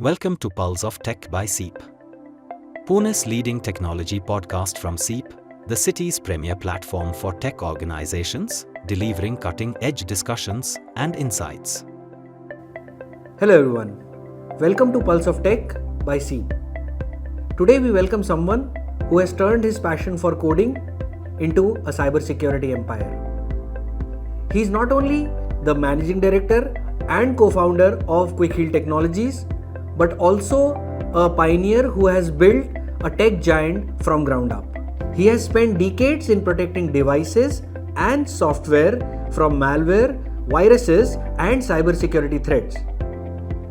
Welcome to Pulse of Tech by SEAP, Pune's leading technology podcast from SEAP, the city's premier platform for tech organizations, delivering cutting-edge discussions and insights. Hello everyone, welcome to Pulse of Tech by SEAP. Today we welcome someone who has turned his passion for coding into a cybersecurity empire. He is not only the managing director and co-founder of Quick Heal Technologies, but also a pioneer who has built a tech giant from ground up. He has spent decades in protecting devices and software from malware, viruses, and cybersecurity threats.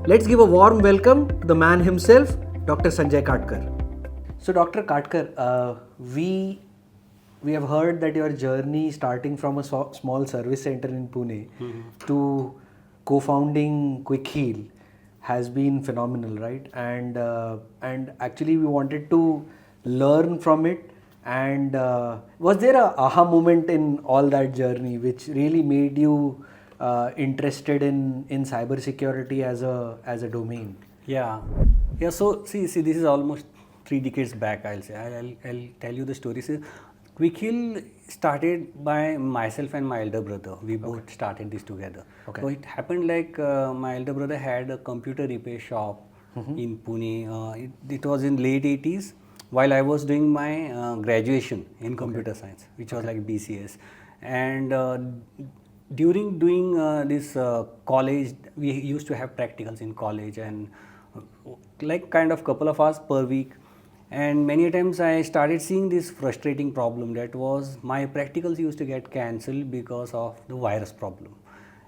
Let's give a warm welcome to the man himself, Dr. Sanjay Katkar. So, Dr. Katkar, we have heard that your journey starting from a small service center in Pune to co-founding Quick Heal has been phenomenal, right? And actually we wanted to learn from it. And was there a aha moment in all that journey which really made you interested in cybersecurity as a domain? Yeah. So see, this is almost 3 decades back. I'll say. I'll tell you the story. See, Quick Heal started by myself and my elder brother. We both started this together. Okay. So it happened like my elder brother had a computer repair shop in Pune. It was in late 80s while I was doing my graduation in computer science, which was like BCS. And during doing this college, we used to have practicals in college and like kind of couple of hours per week. And many times I started seeing this frustrating problem, that was my practicals used to get cancelled because of the virus problem.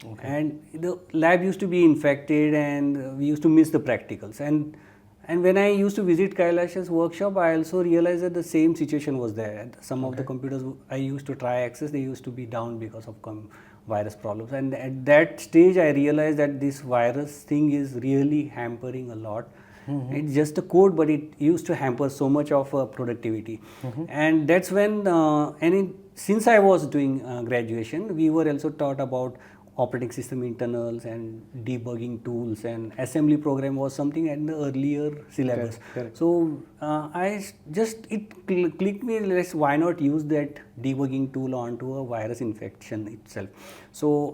Okay. And the lab used to be infected and we used to miss the practicals. And when I used to visit Kailash's workshop, I also realized that the same situation was there. Some of the computers I used to try access, they used to be down because of virus problems. And at that stage, I realized that this virus thing is really hampering a lot. It's just a code, but it used to hamper so much of productivity. And that's when, since I was doing graduation, we were also taught about operating system internals and debugging tools, and assembly program was something in the earlier syllabus. Correct. So it clicked me, why not use that debugging tool onto a virus infection itself. So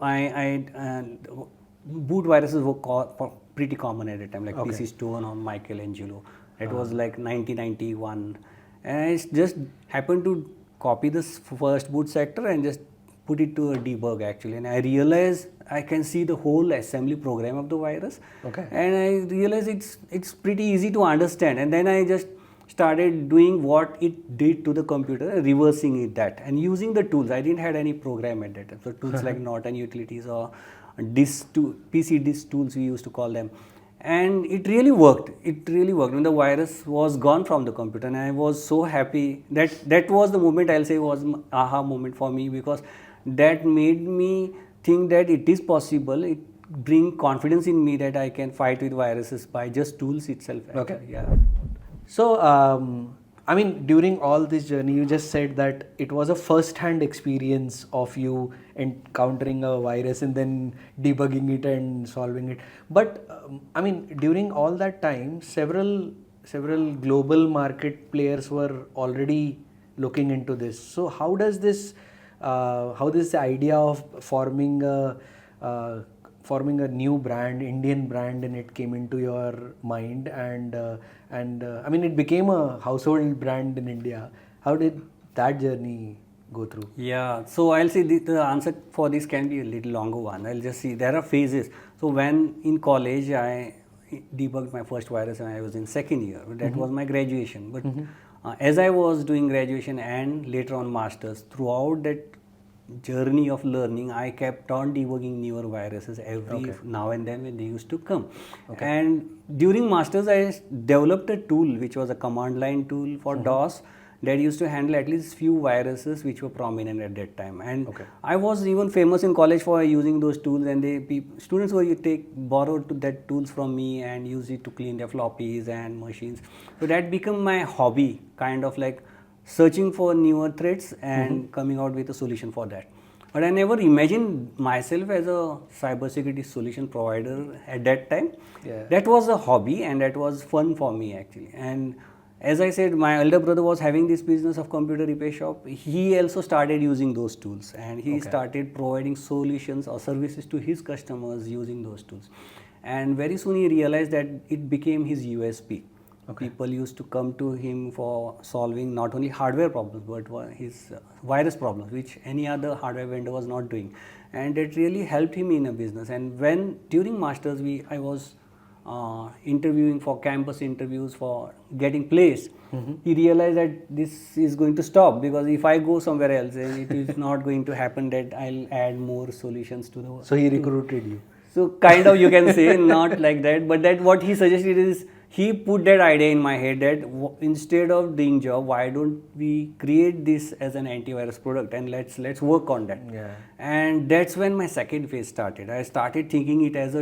boot viruses were pretty common at the time, like PC Stone or Michelangelo. It was like 1991, and I just happened to copy this first boot sector and just put it to a debug actually, and I realized I can see the whole assembly program of the virus. And I realized it's pretty easy to understand, and then I just started doing what it did to the computer, reversing it that, and using the tools. I didn't have any program at that time, so tools like Norton Utilities or PC disk tools we used to call them, and it really worked. When the virus was gone from the computer, and I was so happy. That was the moment, I'll say, was an aha moment for me, because that made me think that it is possible. It bring confidence in me that I can fight with viruses by just tools itself. So, during all this journey, you just said that it was a first-hand experience of you encountering a virus and then debugging it and solving it. But, during all that time, several global market players were already looking into this. So, how does this idea of forming a new brand, Indian brand, and it came into your mind, and it became a household brand in India. How did that journey go through? Yeah, so I'll say the answer for this can be a little longer one. I'll just see, there are phases. So when in college I debugged my first virus and I was in second year, that was my graduation. But as I was doing graduation and later on masters, throughout that journey of learning, I kept on debugging newer viruses every now and then when they used to come. And during masters, I developed a tool which was a command line tool for DOS that used to handle at least few viruses which were prominent at that time. And I was even famous in college for using those tools, and students were borrowed that tools from me and use it to clean their floppies and machines. So that became my hobby, kind of like searching for newer threats and coming out with a solution for that. But I never imagined myself as a cybersecurity solution provider at that time. Yeah. That was a hobby and that was fun for me actually. And as I said, my elder brother was having this business of computer repair shop. He also started using those tools and he started providing solutions or services to his customers using those tools. And very soon he realized that it became his USP. People used to come to him for solving not only hardware problems but his virus problems, which any other hardware vendor was not doing. And it really helped him in a business. And when during masters I was interviewing for campus interviews for getting placed, he realized that this is going to stop, because if I go somewhere else, then it is not going to happen that I'll add more solutions to the. So he recruited you. So kind of you can say, not like that, but that what he suggested is, he put that idea in my head that instead of doing job, why don't we create this as an antivirus product and let's work on that. Yeah. And that's when my second phase started. I started thinking it as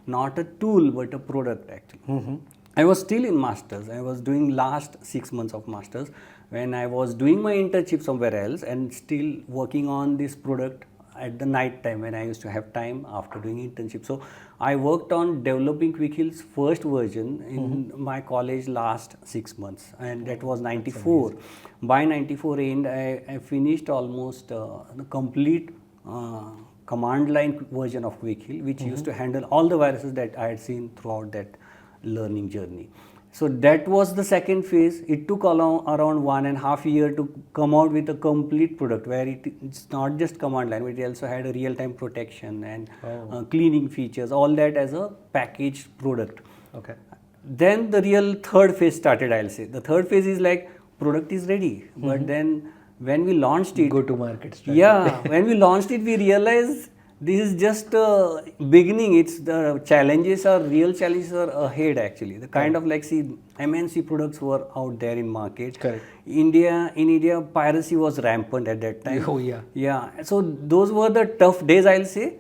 not a tool but a product actually. I was still in masters. I was doing last 6 months of masters when I was doing my internship somewhere else and still working on this product at the night time when I used to have time after doing internship. So I worked on developing QuickHeal's first version in my college last 6 months, and that was 94. By 94 end, I finished almost the complete command line version of QuickHeal, which used to handle all the viruses that I had seen throughout that learning journey. So that was the second phase. It took around 1.5 years to come out with a complete product where it's not just command line, but it also had a real-time protection and cleaning features, all that as a packaged product. Okay. Then the real third phase started, I'll say. The third phase is like product is ready, but then when we launched it, go to market strategy. Yeah, when we launched it, we realized this is just beginning. It's the real challenges are ahead actually. The kind of like, see, MNC products were out there in market. Correct. In India, piracy was rampant at that time. Oh yeah. Yeah, so those were the tough days, I'll say.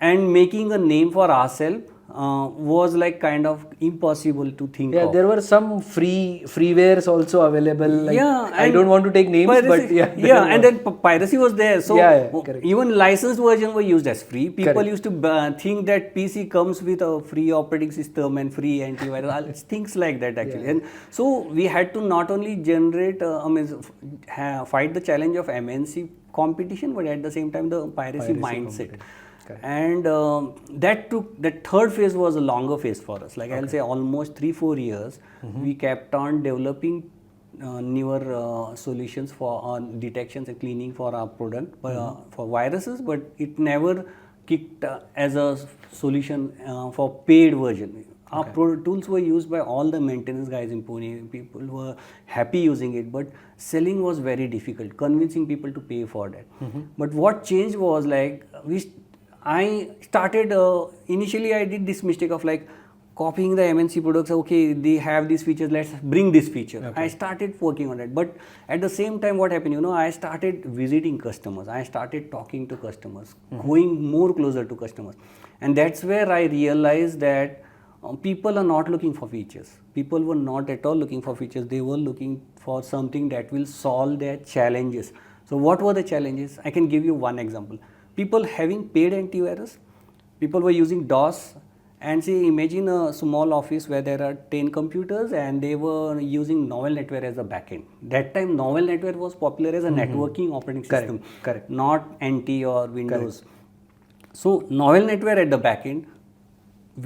And making a name for ourselves was like kind of impossible to think of. Yeah, there were some freewares also available. Like, yeah, I don't want to take names, but yeah. Yeah, and then piracy was there. So correct. even licensed versions were used as free. People used to think that PC comes with a free operating system and free antivirus, things like that actually. Yeah. And so we had to not only generate, fight the challenge of MNC competition, but at the same time the piracy mindset. And that third phase was a longer phase for us. Like I'll say almost 3-4 years, we kept on developing newer solutions for detections and cleaning for our product for viruses, but it never kicked as a solution for paid version. Our tools were used by all the maintenance guys in Pune. People were happy using it, but selling was very difficult, convincing people to pay for that. But what changed was like I started, initially I did this mistake of like copying the MNC products. Okay, they have these features, let's bring this feature. I started working on that. But at the same time, what happened, I started visiting customers. I started talking to customers, going more closer to customers. And that's where I realized that people are not looking for features. People were not at all looking for features. They were looking for something that will solve their challenges. So what were the challenges? I can give you one example. People having paid antivirus, people were using DOS, and say imagine a small office where there are 10 computers and they were using Novel Netware as a backend. That time Novel Netware was popular as a networking operating system, not NT or Windows. So Novel Netware at the backend,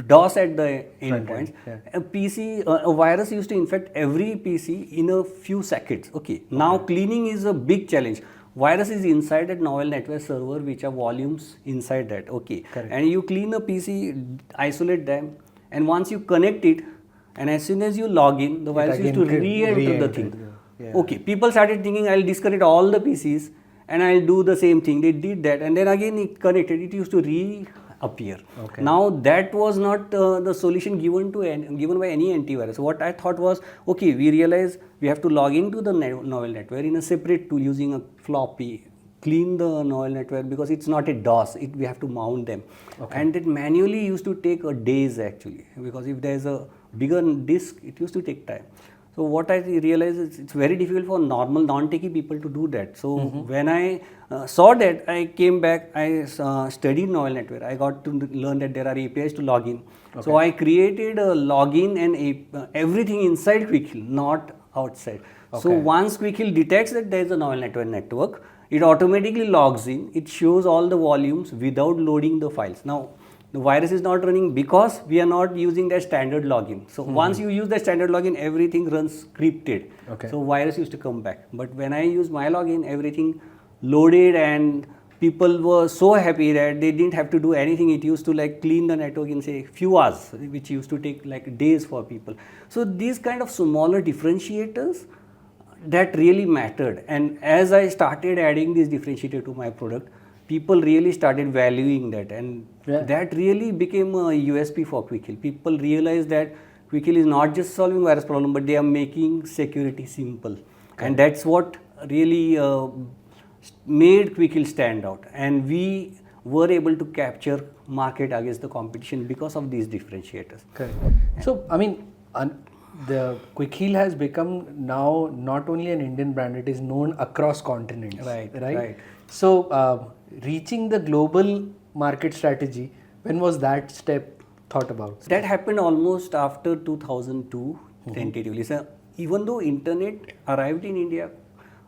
DOS at the endpoints. A virus used to infect every PC in a few seconds. Now cleaning is a big challenge. Virus is inside that Novel Netware server, which are volumes inside that. And you clean a PC, isolate them, and once you connect it, and as soon as you log in, the virus used to re-enter the thing. People started thinking, I'll disconnect all the PCs and I'll do the same thing. They did that, and then again it connected, it used to reappear. Now that was not the solution given by any antivirus. So what I thought was, we realized we have to log into the Novel Netware in a separate tool using a floppy, clean the Novel Netware, because it's not a DOS, we have to mount them. And it manually used to take days actually, because if there's a bigger disk, it used to take time. So what I realized is it's very difficult for normal non-techie people to do that. So when I saw that, I came back, I studied neural network. I got to learn that there are APIs to log in. Okay. So I created a login and everything inside Quickhill, not outside. Okay. So once Quickhill detects that there is a neural network, it automatically logs in. It shows all the volumes without loading the files. Now, the virus is not running because we are not using the standard login. So once you use the standard login, everything runs scripted. Okay. So virus used to come back. But when I use my login, everything loaded and people were so happy that they didn't have to do anything. It used to like clean the network in say few hours, which used to take like days for people. So these kind of smaller differentiators that really mattered. And as I started adding this differentiator to my product, people really started valuing that, and that really became a USP for Quickhill. People realized that Quickhill is not just solving virus problem, but they are making security simple. Okay. And that's what really made Quickhill stand out. And we were able to capture market against the competition because of these differentiators. Okay. So, I mean, the Quickhill has become now not only an Indian brand, it is known across continents. Right. So, reaching the global market strategy, when was that step thought about? That happened almost after 2002, tentatively. So, even though internet arrived in India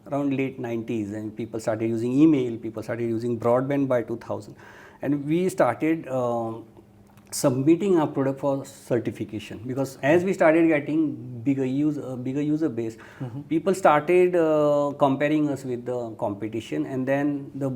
around late 90s and people started using email, people started using broadband by 2000, and we started submitting our product for certification, because as we started getting bigger user base, people started comparing us with the competition, and then the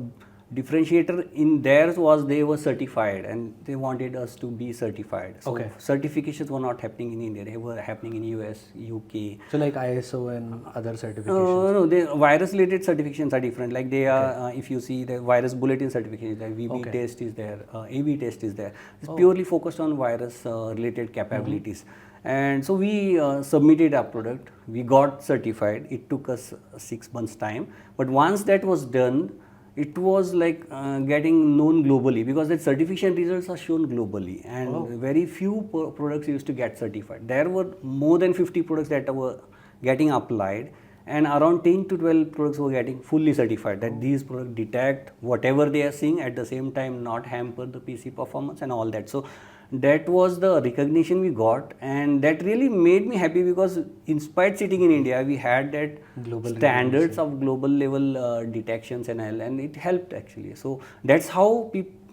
differentiator in theirs was they were certified and they wanted us to be certified. So certifications were not happening in India, they were happening in US, UK. So like ISO and other certifications? No, the virus related certifications are different. Like they are, if you see the virus bulletin certification, like VB test is there, AB test is there. It's purely focused on virus related capabilities. And so we submitted our product, we got certified. It took us 6 months time, but once that was done, it was like getting known globally, because the certification results are shown globally, and very few products used to get certified. There were more than 50 products that were getting applied, and around 10 to 12 products were getting fully certified, that these products detect whatever they are seeing, at the same time not hamper the PC performance and all that. So that was the recognition we got, and that really made me happy, because in spite sitting in India, we had that global standards of global level detections and all, and it helped actually. So that's how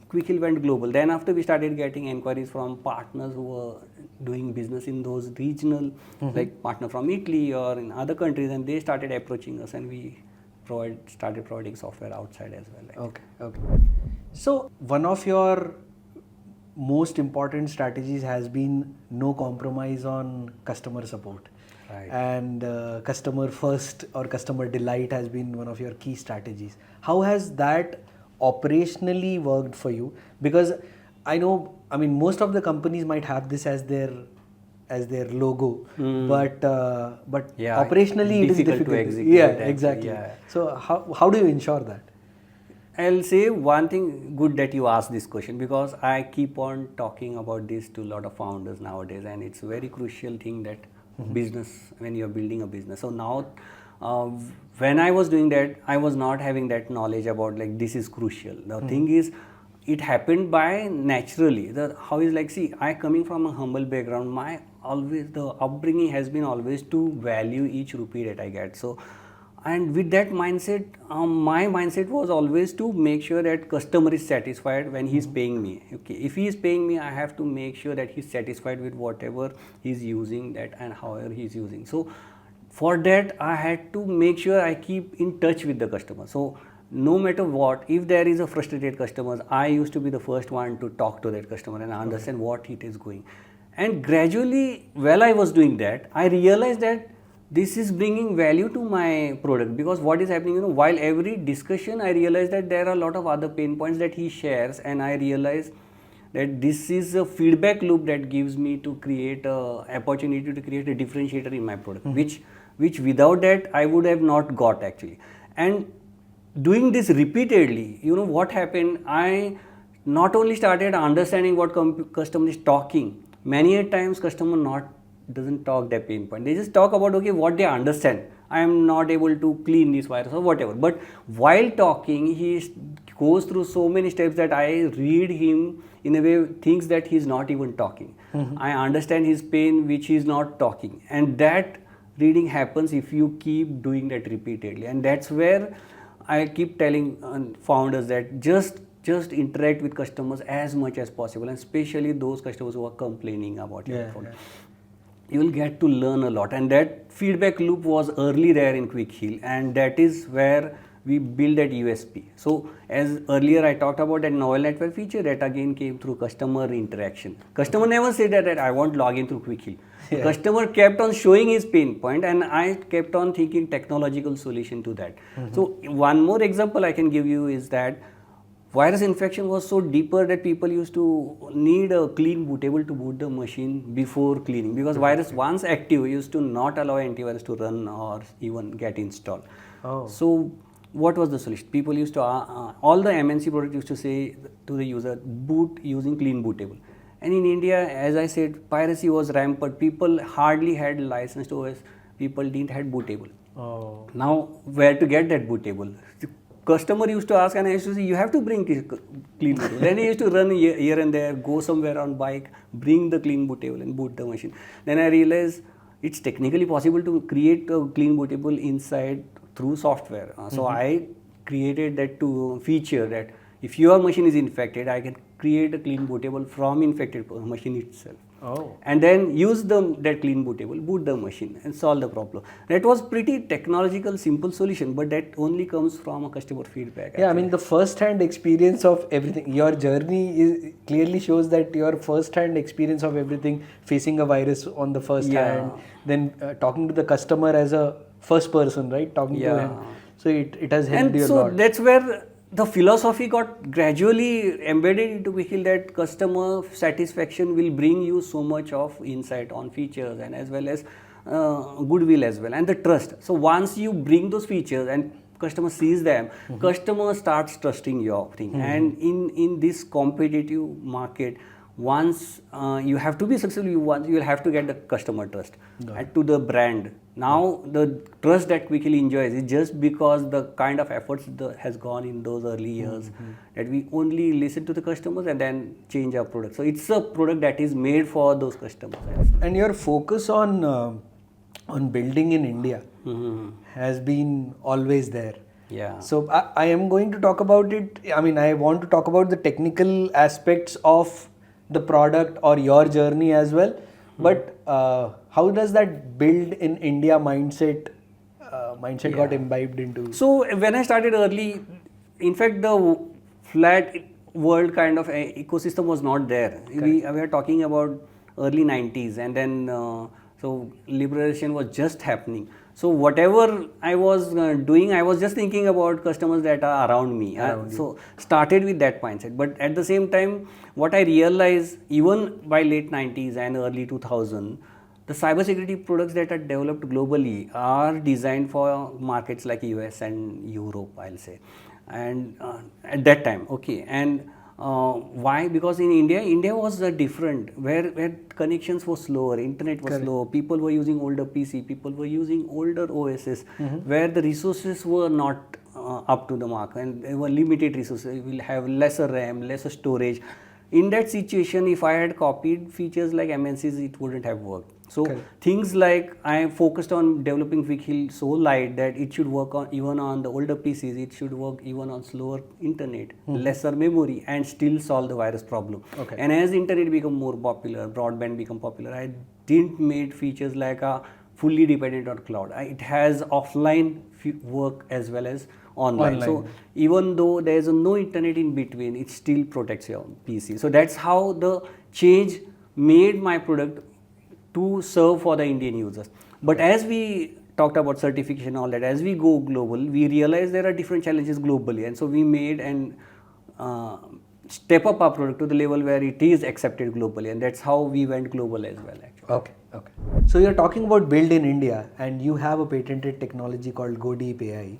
Quickhill went global. Then after we started getting inquiries from partners who were doing business in those regional, like partner from Italy or in other countries, and they started approaching us, and we started providing software outside as well. Okay. So one of your most important strategies has been no compromise on customer support. Right. And customer first or customer delight has been one of your key strategies. How has that operationally worked for you? Because I know, I mean, most of the companies might have this as their logo, but operationally it is difficult to execute. Exactly. So how do you ensure that? I'll say one thing good that you asked this question, because I keep on talking about this to a lot of founders nowadays, and it's a very crucial thing that business, when you're building a business. So now when I was doing that, I was not having that knowledge about like this is crucial. The thing is, it happened by naturally. How is like, see, I coming from a humble background, the upbringing has been always to value each rupee that I get. So, and with that mindset, my mindset was always to make sure that customer is satisfied when he's paying me. Okay, if he is paying me, I have to make sure that he's satisfied with whatever he's using that and however he's using. So for that, I had to make sure I keep in touch with the customer. So no matter what, if there is a frustrated customer, I used to be the first one to talk to that customer and understand what it is going. And gradually, while I was doing that, I realized that this is bringing value to my product, because what is happening, while every discussion, I realize that there are a lot of other pain points that he shares, and I realize that this is a feedback loop that gives me to create a opportunity to create a differentiator in my product, which without that I would have not got actually. And doing this repeatedly, what happened, I not only started understanding what customer is talking, many a times customer doesn't talk their pain point. They just talk about, okay, what they understand. I am not able to clean this virus or whatever. But while talking, goes through so many steps that I read him in a way, thinks that he's not even talking. I understand his pain, which he's not talking. And that reading happens if you keep doing that repeatedly. And that's where I keep telling founders that just interact with customers as much as possible, and especially those customers who are complaining about your product. You will get to learn a lot, and that feedback loop was early there in Quick Heal, and that is where we build that USP. So as earlier I talked about that novel network feature, that again came through customer interaction. Customer never said that I want login through Quick Heal. Customer kept on showing his pain point, and I kept on thinking technological solution to that. So one more example I can give you is that virus infection was so deeper that people used to need a clean bootable to boot the machine before cleaning, because virus once active used to not allow antivirus to run or even get installed. So what was the solution? People used to, all the MNC products used to say to the user, boot using clean bootable. And in India, as I said, piracy was rampant. People hardly had licensed OS. People didn't have bootable. Now, where to get that bootable? The customer used to ask, and I used to say, you have to bring clean bootable. Then I used to run here and there, go somewhere on bike, bring the clean bootable and boot the machine. Then I realized it's technically possible to create a clean bootable inside through software. So I created that feature that if your machine is infected, I can create a clean bootable from infected machine itself. And then use that clean bootable, boot the machine and solve the problem. That was pretty technological, simple solution, but that only comes from a customer feedback. Yeah, I mean the first-hand experience of everything. Your journey clearly shows that your first-hand experience of everything, facing a virus on the first hand, then talking to the customer as a first person, right? Talking to him. So it has helped you a lot. And so that's where the philosophy got gradually embedded into Quick Heal, that customer satisfaction will bring you so much of insight on features and as well as goodwill as well, and the trust. So once you bring those features and customer sees them, customer starts trusting your thing. And in this competitive market, once you have to be successful, you will have to get the customer trust and to the brand. Now the trust that Quick Heal enjoys is just because the kind of efforts that has gone in those early years, that we only listen to the customers and then change our product. So it's a product that is made for those customers. And your focus on building in India has been always there. So I am going to talk about it. I mean, I want to talk about the technical aspects of the product or your journey as well. But how does that build in India mindset got imbibed into? So when I started early, in fact, the flat world kind of ecosystem was not there. We are talking about early 90s, and then so liberation was just happening. So whatever I was doing, I was just thinking about customers that are around me. So started with that mindset. But at the same time, what I realized, even by late 90s and early 2000, the cybersecurity products that are developed globally are designed for markets like US and Europe, I'll say. And at that time, and why? Because in India was different, where connections were slower, internet was slow, people were using older PC, people were using older OSs, where the resources were not up to the mark, and there were limited resources. We will have lesser RAM, lesser storage. In that situation, if I had copied features like MNCs, it wouldn't have worked. So things like I focused on developing Quick Heal so light that it should work on even on the older PCs, it should work even on slower internet, lesser memory, and still solve the virus problem. And as internet become more popular, broadband become popular, I didn't make features like a fully dependent on cloud. It has offline work as well as online. So even though there is no internet in between, it still protects your PC. So that's how the change made my product to serve for the Indian users. But as we talked about certification and all that, as we go global, we realize there are different challenges globally, and so we made and step up our product to the level where it is accepted globally, and that's how we went global as well, actually. Okay. So you're talking about build in India, and you have a patented technology called GoDeep AI.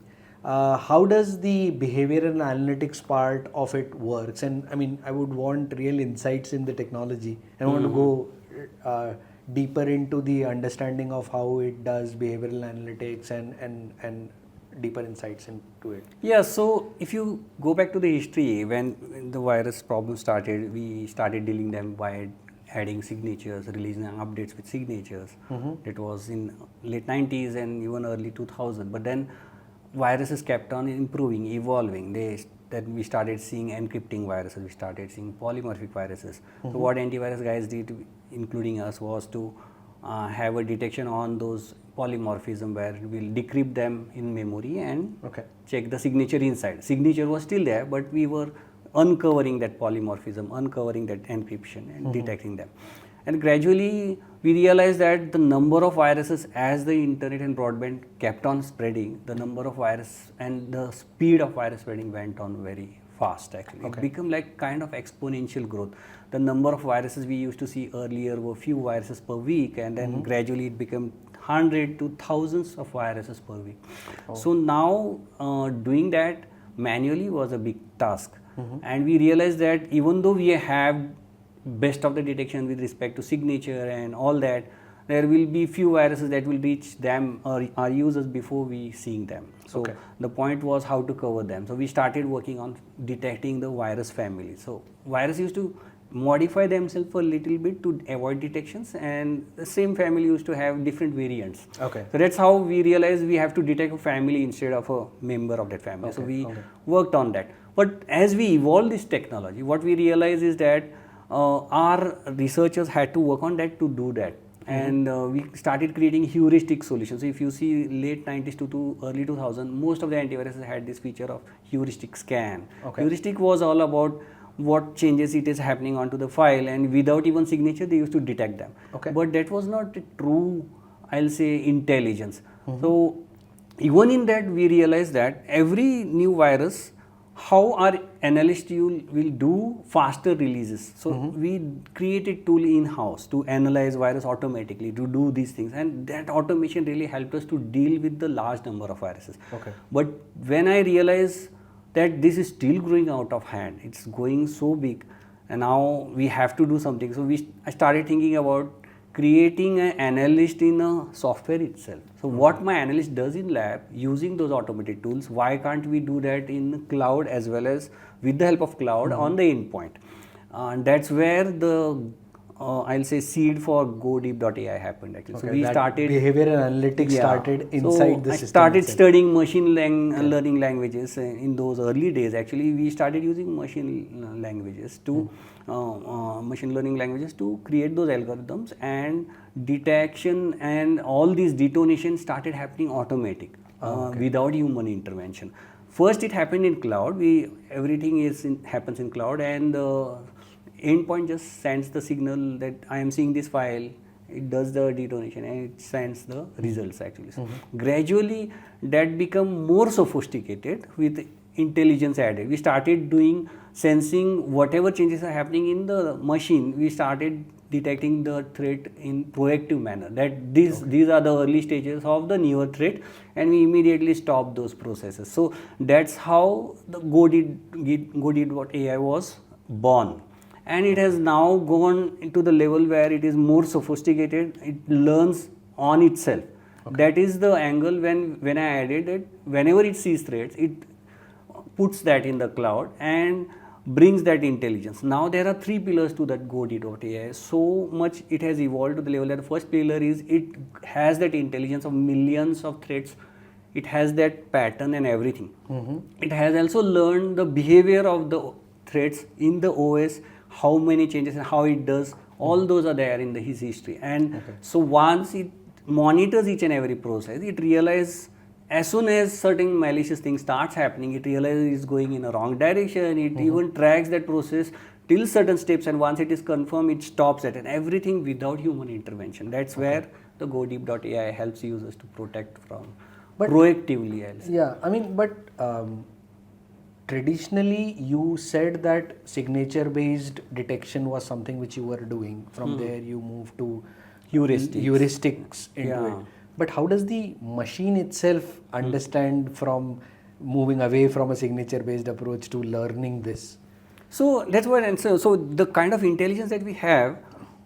How does the behavioral analytics part of it works? And I mean, I would want real insights in the technology. I want to go deeper into the understanding of how it does behavioral analytics and deeper insights into it. Yeah, so if you go back to the history, when the virus problem started, we started dealing them by adding signatures, releasing updates with signatures. It was in late 90s and even early 2000. But then viruses kept on improving, evolving. Then we started seeing encrypting viruses, we started seeing polymorphic viruses. So what antivirus guys did, including us, was to have a detection on those polymorphism where we'll decrypt them in memory and check the signature inside. Signature was still there, but we were uncovering that polymorphism, uncovering that encryption and detecting them. And gradually we realized that the number of viruses, as the internet and broadband kept on spreading, the number of virus and the speed of virus spreading went on very fast actually. It became like kind of exponential growth. The number of viruses we used to see earlier were few viruses per week, and then gradually it became 100 to thousands of viruses per week. So now doing that manually was a big task. And we realized that even though we have best of the detection with respect to signature and all that, there will be few viruses that will reach them or our users before we seeing them. So the point was how to cover them. So we started working on detecting the virus family. So virus used to modify themselves a little bit to avoid detections, and the same family used to have different variants. So that's how we realized we have to detect a family instead of a member of that family. So we worked on that. But as we evolved this technology, what we realized is that our researchers had to work on that to do that. And we started creating heuristic solutions. So if you see late 90s to early 2000, most of the antiviruses had this feature of heuristic scan. Heuristic was all about what changes it is happening onto the file, and without even signature they used to detect them. But that was not a true, I'll say, intelligence. So even in that we realized that every new virus, how our analyst will do faster releases. So we created tool in-house to analyze virus automatically, to do these things, and that automation really helped us to deal with the large number of viruses. But when I realized that this is still growing out of hand, it's going so big, and now we have to do something. So I started thinking about creating an analyst in a software itself. So what my analyst does in lab using those automated tools, why can't we do that in cloud as well as with the help of cloud on the endpoint? And that's where the I'll say seed for GoDeep.ai happened actually. So we started behavioral analytics started inside the system. I started studying machine learning languages in those early days. Actually, we started using machine languages to machine learning languages to create those algorithms, and detection and all these detonations started happening automatic without human intervention. First, it happened in cloud. Everything happens in cloud, and endpoint just sends the signal that I am seeing this file, it does the detonation and it sends the results actually. So gradually that become more sophisticated with intelligence added. We started doing sensing whatever changes are happening in the machine. We started detecting the threat in proactive manner. That these are the early stages of the newer threat, and we immediately stop those processes. So that's how the GoDeep.ai was born. And it has now gone into the level where it is more sophisticated. It learns on itself. That is the angle when I added it. Whenever it sees threats, it puts that in the cloud and brings that intelligence. Now there are three pillars to that GoDeep.ai. So much it has evolved to the level that the first pillar is it has that intelligence of millions of threats. It has that pattern and everything. It has also learned the behavior of the threats in the OS, how many changes and how it does, all those are there in his history. And so once it monitors each and every process, it realizes as soon as certain malicious thing starts happening, it realizes it's going in a wrong direction. It even tracks that process till certain steps, and once it is confirmed, it stops it, and everything without human intervention. That's where the GoDeep.ai helps users to protect from proactively. Yeah, I mean, but traditionally you said that signature based detection was something which you were doing. From there you moved to heuristics into it. But how does the machine itself understand from moving away from a signature based approach to learning this? So that's what, and so the kind of intelligence that we have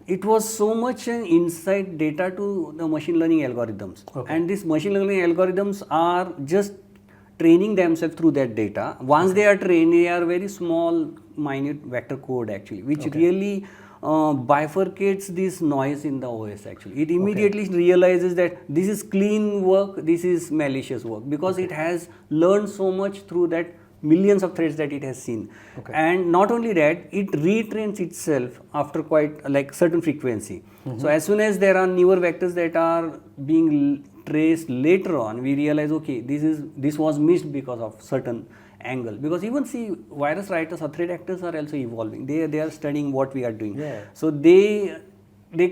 it was so much an inside data to the machine learning algorithms. Okay. And these machine learning algorithms are just training themselves through that data. Once they are trained, they are very small, minute vector code actually, which really bifurcates this noise in the OS actually. It immediately realizes that this is clean work, this is malicious work, because it has learned so much through that millions of threads that it has seen. And not only that, it retrains itself after quite like certain frequency. So as soon as there are newer vectors that are being traced later on, we realize, okay, this was missed because of certain angle. Because even see, virus writers or threat actors are also evolving. They are studying what we are doing. So they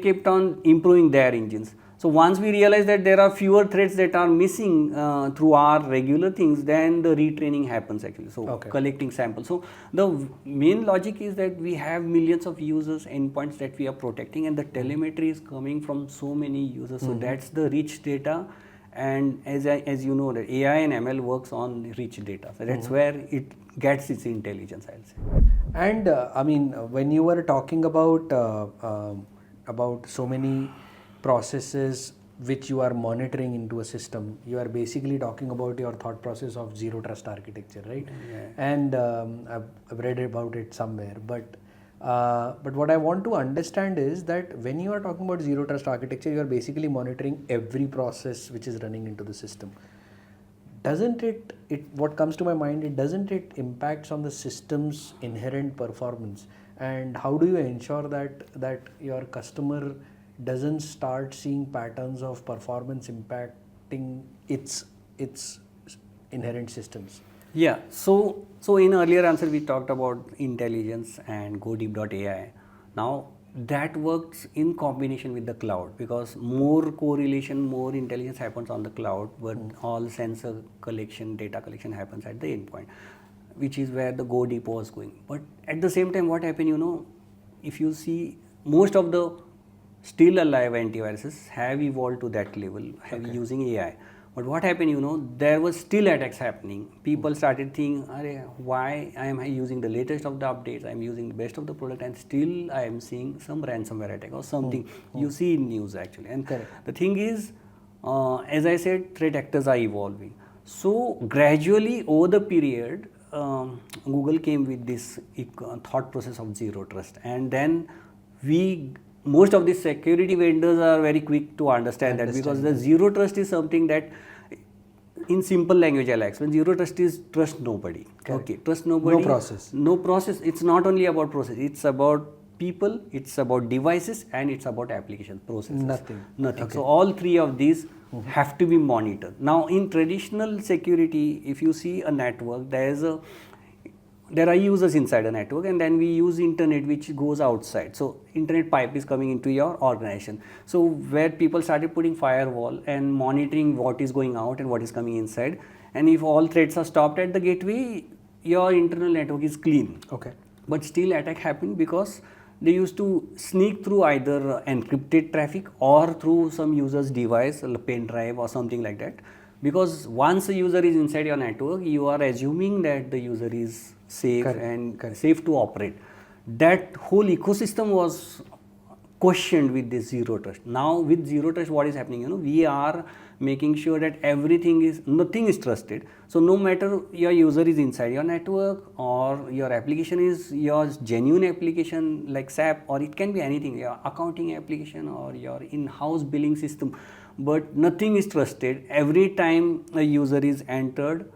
kept on improving their engines. So once we realize that there are fewer threads that are missing through our regular things, then the retraining happens actually. So collecting samples. So the main logic is that we have millions of users, endpoints that we are protecting, and the telemetry is coming from so many users. So that's the rich data. And as you know, that AI and ML works on rich data. So that's where it gets its intelligence, I'll say. And I mean, when you were talking about so many processes which you are monitoring into a system, you are basically talking about your thought process of zero trust architecture, right? And I've read about it somewhere, but what I want to understand is that when you are talking about zero trust architecture, you are basically monitoring every process which is running into the system. Doesn't it what comes to my mind, doesn't it impacts on the system's inherent performance? And how do you ensure that your customer doesn't start seeing patterns of performance impacting its inherent systems? Yeah, so in earlier answer we talked about intelligence and GoDeep.ai. Now that works in combination with the cloud, because more correlation, more intelligence happens on the cloud, but all sensor collection, data collection happens at the endpoint, which is where the GoDeep was going. But at the same time, what happened, if you see, most of the still alive antiviruses have evolved to that level, using AI. But what happened, there was still attacks happening. People started thinking, why I am using the latest of the updates, I am using the best of the product, and still I am seeing some ransomware attack or something. You see in news actually. And the thing is, as I said, threat actors are evolving. So gradually over the period, Google came with this thought process of zero trust, and then most of the security vendors are very quick to understand that, because the zero trust is something that, in simple language I'll explain, zero trust is trust nobody. Okay, trust nobody. No process. It's not only about process, it's about people, it's about devices, and it's about application processes. Nothing. So all three of these have to be monitored. Now in traditional security, if you see a network, there are users inside a network, and then we use internet which goes outside. So internet pipe is coming into your organization. So where people started putting firewall and monitoring what is going out and what is coming inside, and if all threads are stopped at the gateway, your internal network is clean. But still attack happened because they used to sneak through either encrypted traffic or through some user's device, a pen drive or something like that. Because once a user is inside your network, you are assuming that the user is safe and safe to operate. That whole ecosystem was questioned with this zero trust. Now with zero trust, what is happening? We are making sure that nothing is trusted. So no matter your user is inside your network, or your application is your genuine application like SEAP, or it can be anything, your accounting application or your in-house billing system, but nothing is trusted. Every time a user is entered,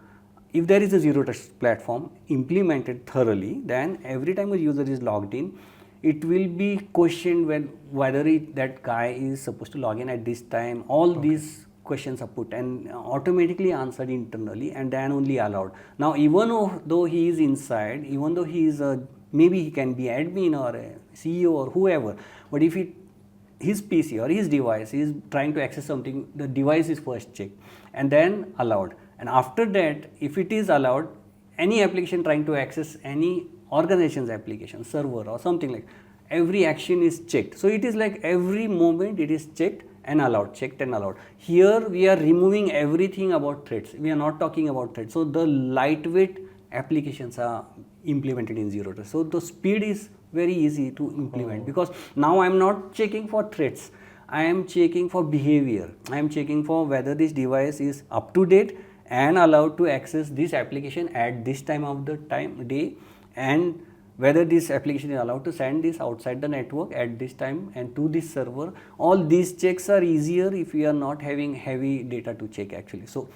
if there is a zero trust platform implemented thoroughly, then every time a user is logged in, it will be questioned whether that guy is supposed to log in at this time. All these questions are put and automatically answered internally, and then only allowed. Now even though he is inside, even though he is maybe he can be admin or a CEO or whoever, but if his PC or his device is trying to access something, the device is first checked and then allowed. And after that, if it is allowed, any application trying to access any organization's application, server or something like, every action is checked. So it is like every moment it is checked and allowed, checked and allowed. Here we are removing everything about threats. We are not talking about threats. So the lightweight applications are implemented in zero trust. So the speed is very easy to implement, because now I'm not checking for threats. I am checking for behavior. I am checking for whether this device is up to date and allowed to access this application at this time of the day, and whether this application is allowed to send this outside the network at this time and to this server. All these checks are easier if we are not having heavy data to check actually. So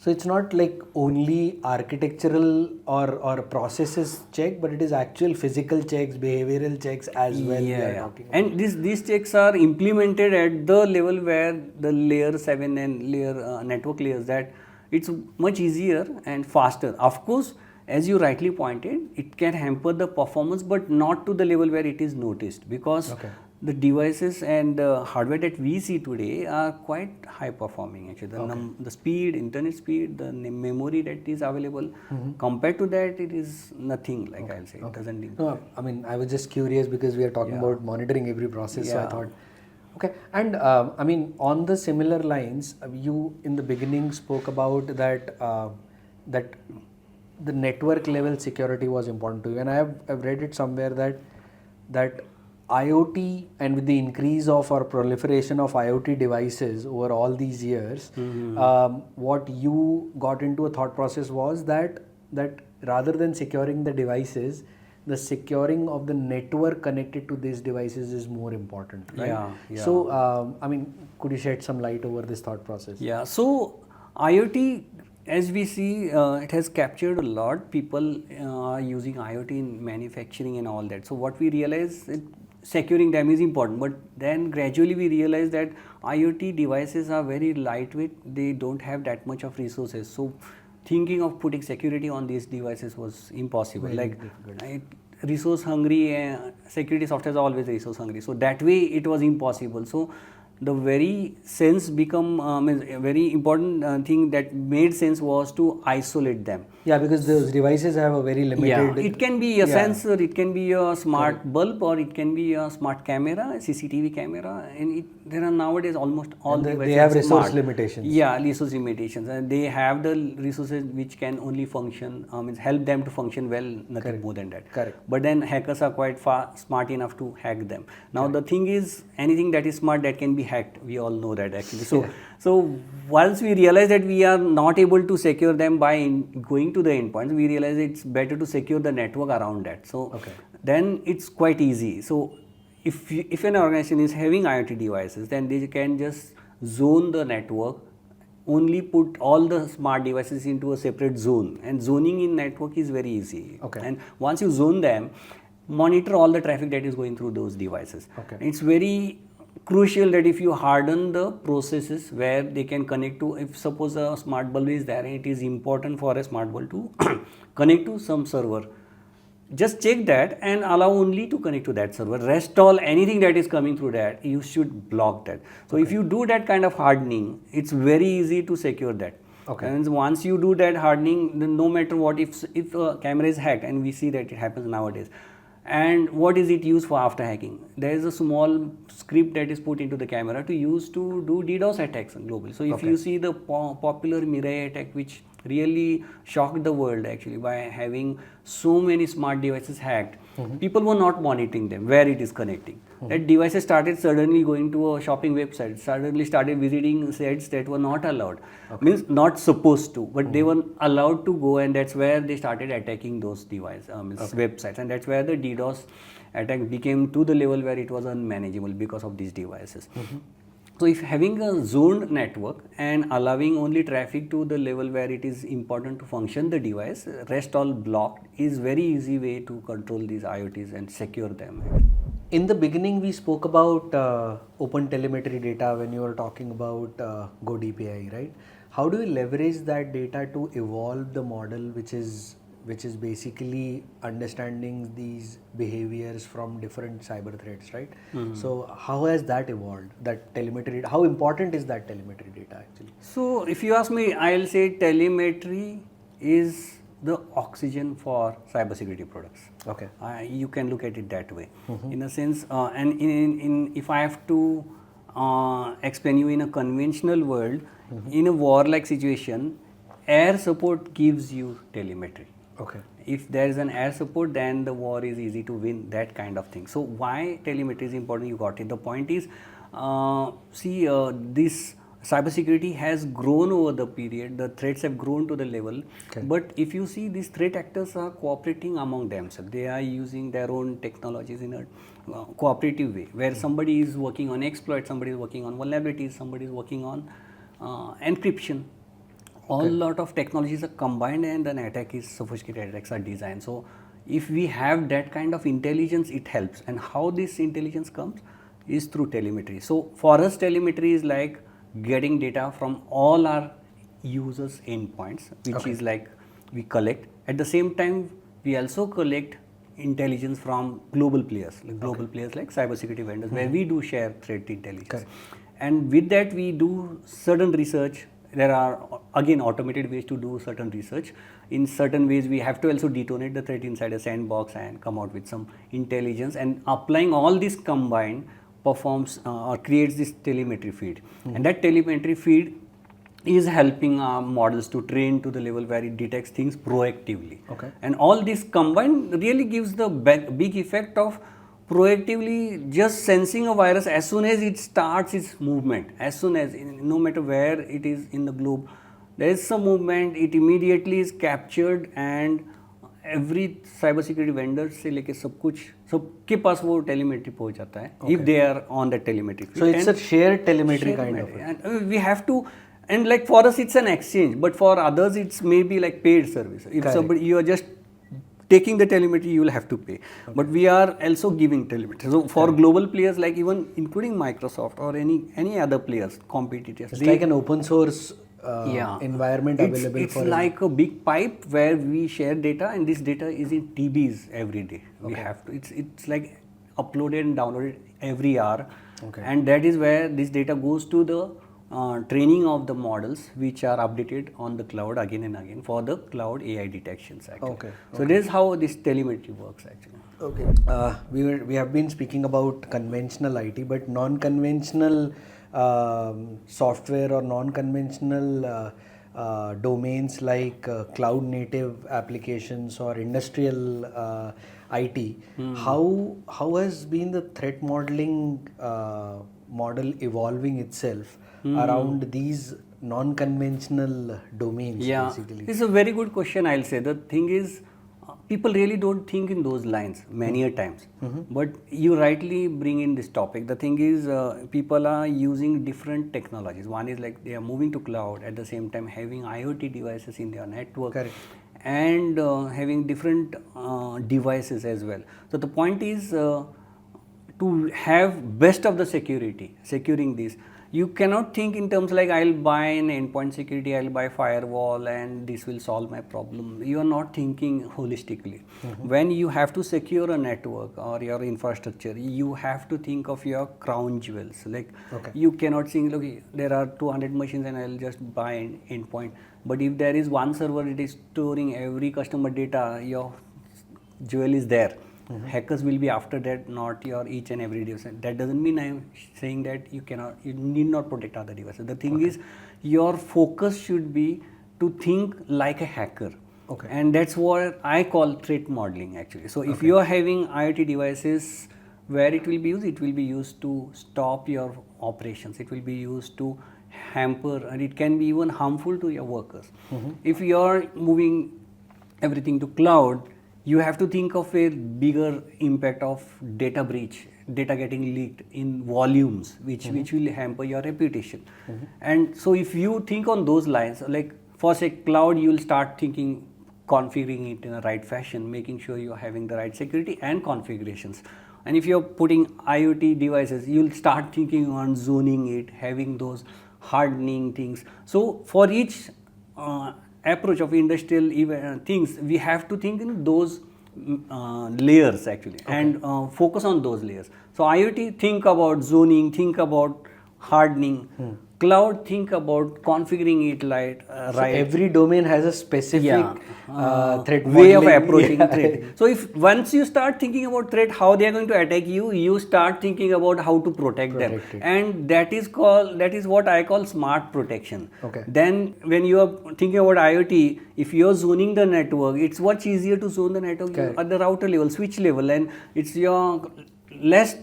it's not like only architectural or processes check, but it is actual physical checks, behavioral checks as well. And these checks are implemented at the level where the layer 7 and layer network layers, that it's much easier and faster. Of course, as you rightly pointed, it can hamper the performance, but not to the level where it is noticed, because the devices and the hardware that we see today are quite high performing actually. The speed, internet speed, the memory that is available, compared to that, it is nothing, like I'll say. It doesn't. No, I mean, I was just curious because we are talking about monitoring every process, so I thought. Okay, and I mean, on the similar lines, you in the beginning spoke about that that the network level security was important to you, and I've read it somewhere that IoT, and with the increase of or proliferation of IoT devices over all these years, what you got into a thought process was that rather than securing the devices, the securing of the network connected to these devices is more important, right? So, I mean, could you shed some light over this thought process? Yeah, so IoT, as we see, it has captured a lot. People are using IoT in manufacturing and all that. So what we realize, securing them is important, but then gradually we realize that IoT devices are very lightweight. They don't have that much of resources. So thinking of putting security on these devices was impossible. Resource hungry, security software is always resource hungry. So that way it was impossible. So the very sense become a very important thing that made sense was to isolate them. Yeah, because those devices have a very limited. Yeah, it can be a sensor, it can be a smart bulb, or it can be a smart camera, a CCTV camera, and there are nowadays almost all devices. They have resource limitations. Yeah, resource limitations, and they have the resources which can only function, help them to function well, nothing more than that. Correct. But then hackers are quite smart enough to hack them. Now the thing is, anything that is smart, that can be hacked. We all know that actually. So once we realize that we are not able to secure them by going to the endpoints, we realize it's better to secure the network around that. So then it's quite easy. So if an organization is having IoT devices, then they can just zone the network, only put all the smart devices into a separate zone, and zoning in network is very easy. And once you zone them, monitor all the traffic that is going through those devices. It's very crucial that if you harden the processes where they can connect to, if suppose a smart bulb is there, it is important for a smart bulb to connect to some server. Just check that and allow only to connect to that server. Rest all, anything that is coming through that, you should block that. So if you do that kind of hardening, it's very easy to secure that. And once you do that hardening, then no matter what, if a camera is hacked, and we see that it happens nowadays, and what is it used for after hacking? There is a small script that is put into the camera to use to do DDoS attacks globally. So if you see the popular Mirai attack, which really shocked the world actually by having so many smart devices hacked, people were not monitoring them, where it is connecting. That devices started suddenly going to a shopping website, suddenly started visiting sites that were not allowed, means not supposed to, but they were allowed to go, and that's where they started attacking those devices, websites, and that's where the DDoS attack became to the level where it was unmanageable because of these devices. So if having a zoned network and allowing only traffic to the level where it is important to function the device, rest all blocked, is very easy way to control these IoTs and secure them. In the beginning, we spoke about open telemetry data when you were talking about GoDPI, right? How do you leverage that data to evolve the model, which is basically understanding these behaviors from different cyber threats, right? So how has that evolved, that telemetry data? How important is that telemetry data actually? So if you ask me, I'll say telemetry is the oxygen for cybersecurity products. You can look at it that way. In a sense, and if I have to explain you in a conventional world, in a war-like situation, air support gives you telemetry. If there is an air support, then the war is easy to win, that kind of thing. So why telemetry is important, you got it. The point is, this cybersecurity has grown over the period, the threats have grown to the level, but if you see, these threat actors are cooperating among themselves. They are using their own technologies in a cooperative way, where somebody is working on exploit, somebody is working on vulnerabilities, somebody is working on encryption. All lot of technologies are combined and an attack is sophisticated attacks are designed. So if we have that kind of intelligence, it helps. And how this intelligence comes is through telemetry. So for us, telemetry is like getting data from all our users' endpoints, which is like we collect. At the same time, we also collect intelligence from global players, like cybersecurity vendors, where we do share threat intelligence. And with that, we do certain research. There are again automated ways to do certain research. In certain ways, we have to also detonate the threat inside a sandbox and come out with some intelligence. And applying all this combined performs or creates this telemetry feed. And that telemetry feed is helping our models to train to the level where it detects things proactively. And all this combined really gives the big effect of proactively just sensing a virus as soon as it starts its movement. As soon as, no matter where it is in the globe, there is some movement, it immediately is captured, and every cybersecurity vendor से लेके सब कुछ सबके पास वो telemetry पहुंच जाता है, if they are on that telemetry. So it's a shared telemetry kind of. And we have to, and like for us it's an exchange, but for others it's maybe like paid service. If somebody, you are just taking the telemetry, you will have to pay. But we are also giving telemetry. So for global players, like even including Microsoft or any other players, competitors, it's like an open source environment available. It's like a big pipe where we share data, and this data is in TBs every day. We have to. It's like uploaded and downloaded every hour, and that is where this data goes to the training of the models, which are updated on the cloud again and again for the cloud AI detections. Actually. So this is how this telemetry works actually. We have been speaking about conventional IT, but non-conventional software or non-conventional domains like cloud native applications or industrial IT. How has been the threat modeling model evolving itself around these non-conventional domains? Basically, it's a very good question. I'll say the thing is, people really don't think in those lines many a times, but you rightly bring in this topic. The thing is, people are using different technologies. One is like they are moving to cloud, at the same time having IoT devices in their network. And having different devices as well. So the point is to have best of the security, securing this. You cannot think in terms like I'll buy an endpoint security, I'll buy firewall and this will solve my problem. You are not thinking holistically. When you have to secure a network or your infrastructure, you have to think of your crown jewels. Like you cannot think, okay, there are 200 machines and I'll just buy an endpoint. But if there is one server, it is storing every customer data, your jewel is there. Hackers will be after that, not your each and every device. That doesn't mean I am saying that you need not protect other devices. The thing is, your focus should be to think like a hacker. And that's what I call threat modeling actually. So if you are having IoT devices, where it will be used to stop your operations. It will be used to hamper, and it can be even harmful to your workers. If you are moving everything to cloud, you have to think of a bigger impact of data breach, data getting leaked in volumes, which will hamper your reputation. And so if you think on those lines, like for say cloud, you will start thinking, configuring it in the right fashion, making sure you are having the right security and configurations. And if you are putting IoT devices, you will start thinking on zoning it, having those hardening things. So for each approach of industrial things, we have to think in those layers actually, and focus on those layers. So IoT, think about zoning, think about hardening. Cloud think about configuring it right. So every domain has a specific threat way of modeling. approaching Yeah. threat. So if once you start thinking about threat, how they are going to attack you, you start thinking about how to protect them, Protect it. and that is what I call smart protection. Okay. Then when you are thinking about IoT, if you are zoning the network, it's much easier to zone the network Correct. at the router level, switch level, and it's your less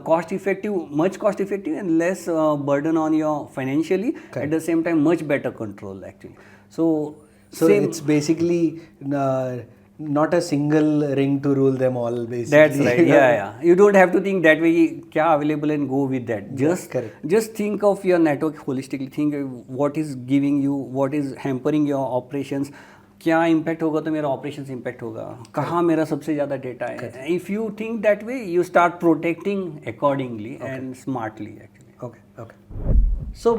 cost effective, much cost effective, and less burden on your financially. At the same time, much better control actually. So same, it's basically not a single ring to rule them all, basically. that's right. Yeah. You don't have to think that way, kya available, and go with that. correct. Just think of your network holistically. Think what is giving you, what is hampering your operations. क्या impact होगा तो मेरा operations impact होगा, कहाँ मेरा सबसे ज़्यादा data है. If you think that way, you start protecting accordingly and smartly actually. Okay. So,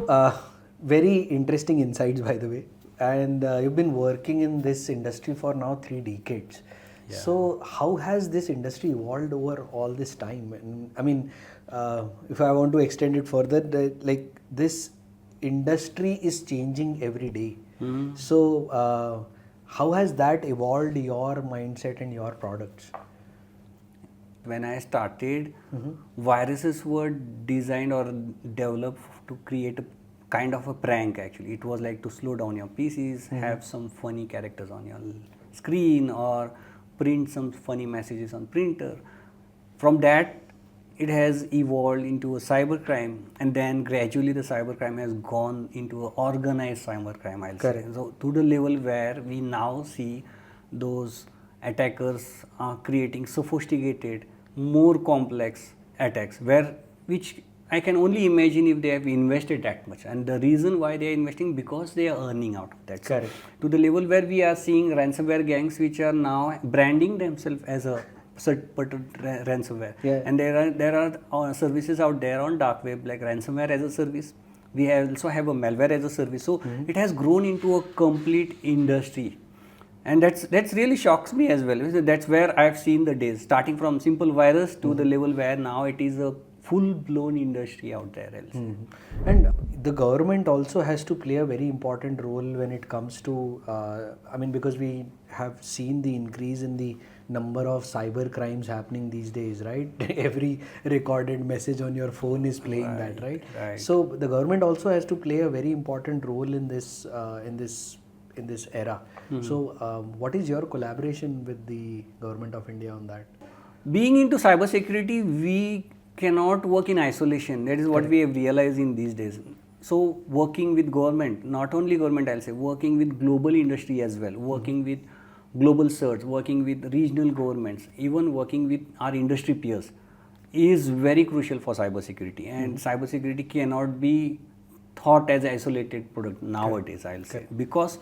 very interesting insights, by the way. And you've been working in this industry for now 3 decades. So, how has this industry evolved over all this time? And I mean, if I want to extend it further, like this industry is changing every day. So, how has that evolved your mindset and your products? When I started, viruses were designed or developed to create a kind of a prank actually. It was like to slow down your PCs, have some funny characters on your screen, or print some funny messages on printer. From that, it has evolved into a cybercrime, and then gradually the cybercrime has gone into an organized cybercrime, I'll say. So to the level where we now see those attackers are creating sophisticated, more complex attacks, which I can only imagine if they have invested that much. And the reason why they are investing, because they are earning out of that. Correct. So, to the level where we are seeing ransomware gangs which are now branding themselves as a ransomware. And there are services out there on dark web like ransomware as a service. We also have a malware as a service. So it has grown into a complete industry, and that's really shocks me as well. That's where I've seen the days, starting from simple virus to the level where now it is a full-blown industry out there. And the government also has to play a very important role when it comes to, because we have seen the increase in the number of cyber crimes happening these days, right? Every recorded message on your phone is playing that, right? So the government also has to play a very important role in this era. So what is your collaboration with the government of India on that? Being into cybersecurity, we cannot work in isolation. That is what we have realized in these days. So working with government, not only government, I'll say, working with global industry as well, working with global search, working with regional governments, even working with our industry peers is very crucial for cybersecurity. And cybersecurity cannot be thought as an isolated product nowadays, I'll say, because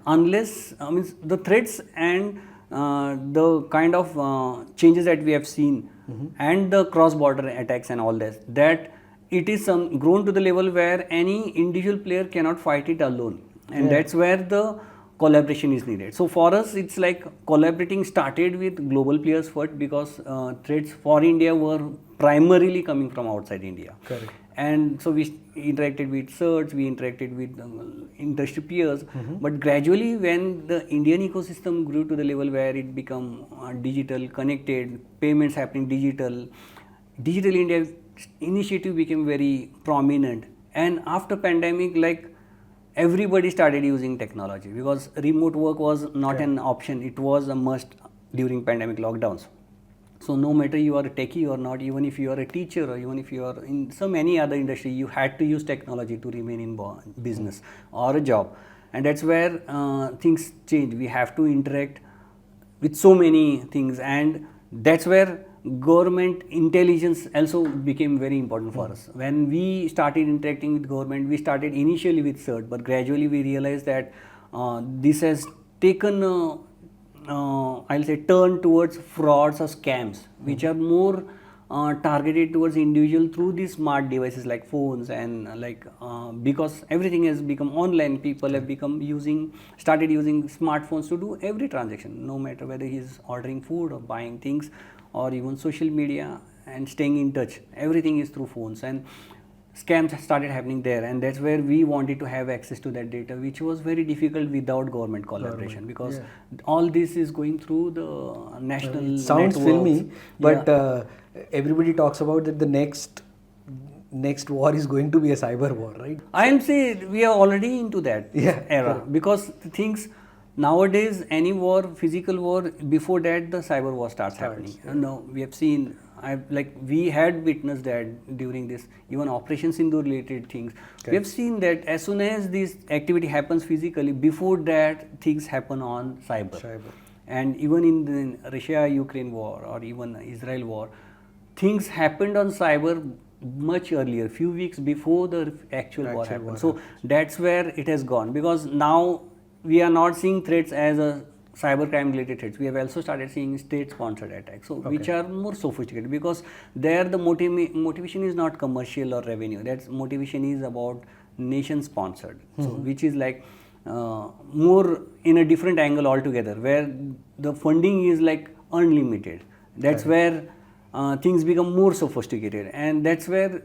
unless the threats and the kind of changes that we have seen and the cross-border attacks and all this, that it is grown to the level where any individual player cannot fight it alone, and that's where the collaboration is needed. So for us, it's like collaborating started with global players first, because threats for India were primarily coming from outside India. Correct. And so we interacted with search, we interacted with industry peers, but gradually when the Indian ecosystem grew to the level where it became digital, connected, payments happening digital India initiative became very prominent. And after pandemic, like everybody started using technology, because remote work was not an option, it was a must during pandemic lockdowns. So no matter you are a techie or not, even if you are a teacher or even if you are in some any other industry, you had to use technology to remain in business or a job. And that's where things change. We have to interact with so many things, and that's where government intelligence also became very important for us. When we started interacting with government, we started initially with search, but gradually we realized that this has taken I'll say turn towards frauds or scams, which are more targeted towards individual through these smart devices like phones, and because everything has become online, people have started using smartphones to do every transaction, no matter whether he's ordering food or buying things or even social media and staying in touch. Everything is through phones, and scams started happening there, and that's where we wanted to have access to that data, which was very difficult without government collaboration, because all this is going through the national It sounds networks. filmy, but everybody talks about that the next war is going to be a cyber war, right? I am saying we are already into that era, because the things nowadays, any war, physical war, before that the cyber war starts happening. No, we have seen, we had witnessed that during this, even Operation Sindoor related things. We have seen that as soon as this activity happens physically, before that things happen on cyber. And even in the Russia-Ukraine war or even Israel war, things happened on cyber much earlier, few weeks before the actual war happened. So that's where it has gone, because now we are not seeing threats as a cybercrime related threats. We have also started seeing state sponsored attacks, which are more sophisticated, because there the motivation is not commercial or revenue. That motivation is about nation sponsored, which is like more in a different angle altogether, where the funding is like unlimited. That's where things become more sophisticated, and that's where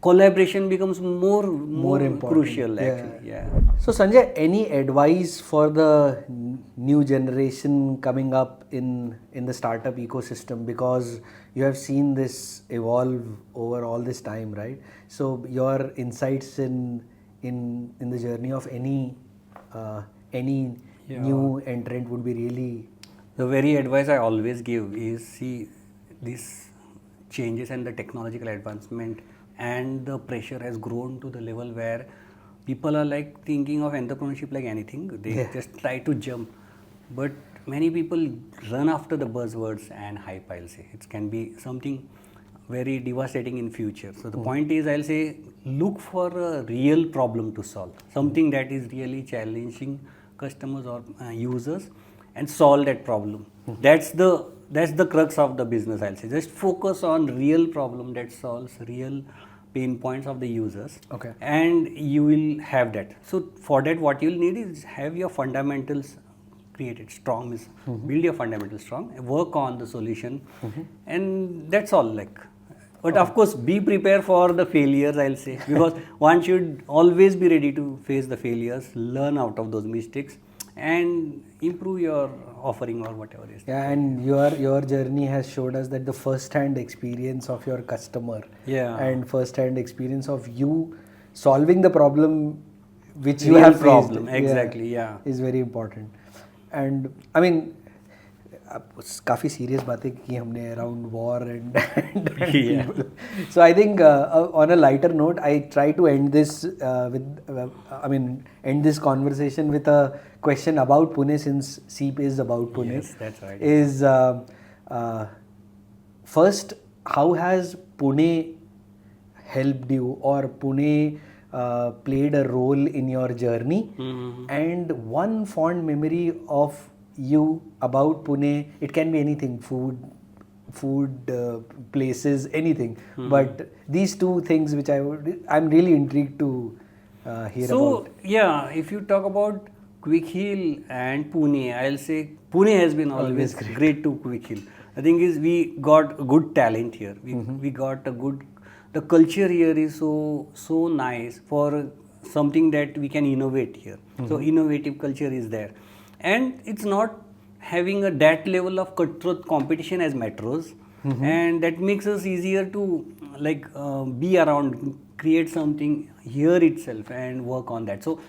collaboration becomes more important, crucial actually. So Sanjay, any advice for the new generation coming up in the startup ecosystem, because you have seen this evolve over all this time, right? So your insights in the journey of any new entrant would be really. The very advice I always give is, see, these changes and the technological advancement and the pressure has grown to the level where people are like thinking of entrepreneurship like anything. They just try to jump, but many people run after the buzzwords and hype. I'll say it can be something very devastating in future. So the point is, I'll say, look for a real problem to solve, something that is really challenging customers or users, and solve that problem. That's the crux of the business, I'll say. Just focus on real problem that solves real pain points of the users, and you will have that. So for that, what you'll need is have your fundamentals created strong, build your fundamentals strong, work on the solution, and that's all. But of course, be prepared for the failures, I'll say, because one should always be ready to face the failures, learn out of those mistakes, and improve your offering or whatever it is. And your journey has showed us that the first-hand experience of your customer and first-hand experience of you solving the problem which you have faced is very important. And I mean, काफ़ी serious बातें की हमने around war and people. So I think on a lighter note, I try to end this end this conversation with a question about Pune, since SEAP is about Pune. Yes, that's right. Is first, how has Pune helped you, or Pune played a role in your journey? And one fond memory of you about Pune. It can be anything, food places, anything. But these two things which I'm really intrigued to hear about. So if you talk about Quick Heal and Pune, I'll say Pune has been always great to Quick Heal. The thing is, we got good talent here. We got the culture here is so nice for something that we can innovate here. So innovative culture is there. And it's not having that level of cutthroat competition as metros, and that makes us easier to be around, create something here itself and work on that. So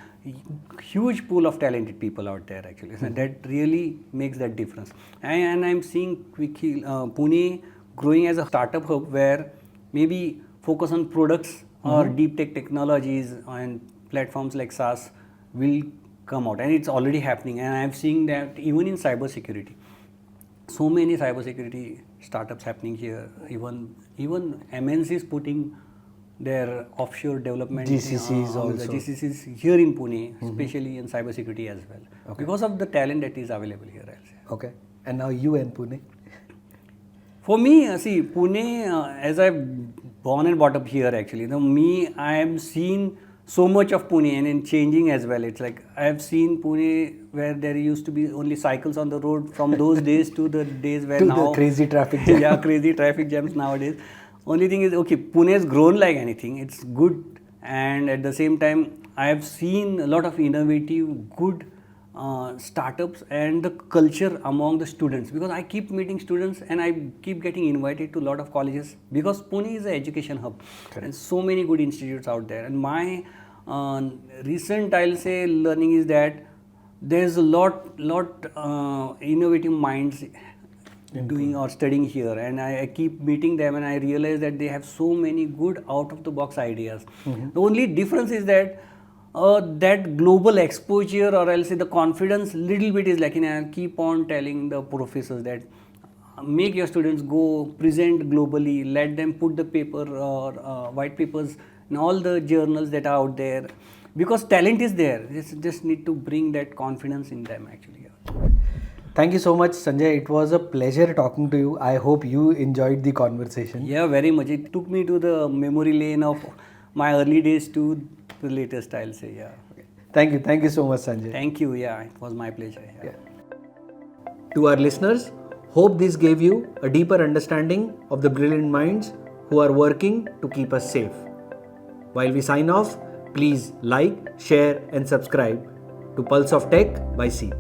huge pool of talented people out there actually. So that really makes that difference. And I'm seeing Pune growing as a startup hub where maybe focus on products or deep tech technologies and platforms like SaaS will come out, and it's already happening. And I'm seeing that even in cybersecurity, so many cybersecurity startups happening here. Even MNCs putting their offshore development GCCs also. The GCCs here in Pune, especially in cybersecurity as well, because of the talent that is available here, I'll say. Okay, and now you and Pune. For me, see, Pune, as I've born and brought up here actually, I am seeing so much of Pune and in changing as well. It's like I have seen Pune where there used to be only cycles on the road from those days to the days where now the crazy traffic jam. crazy traffic jams nowadays. Only thing is, okay, Pune has grown like anything. It's good, and at the same time, I have seen a lot of innovative, good startups and the culture among the students, because I keep meeting students and I keep getting invited to a lot of colleges, because Pune is an education hub. Correct. And so many good institutes out there. And my recent, I'll say, learning is that there's a lot innovative minds doing or studying here, and I keep meeting them and I realize that they have so many good out of the box ideas. The only difference is that that global exposure, or I'll say the confidence, little bit is lacking. I keep on telling the professors that make your students go present globally, let them put the paper or white papers in all the journals that are out there, because talent is there. Just need to bring that confidence in them actually. Thank you so much, Sanjay. It was a pleasure talking to you. I hope you enjoyed the conversation. Yeah, very much. It took me to the memory lane of my early days to the latest, I'll say. Yeah. Okay. Thank you. Thank you so much, Sanjay. Thank you. Yeah, it was my pleasure. Yeah. To our listeners, hope this gave you a deeper understanding of the brilliant minds who are working to keep us safe. While we sign off, please like, share and subscribe to Pulse of Tech by SEAP.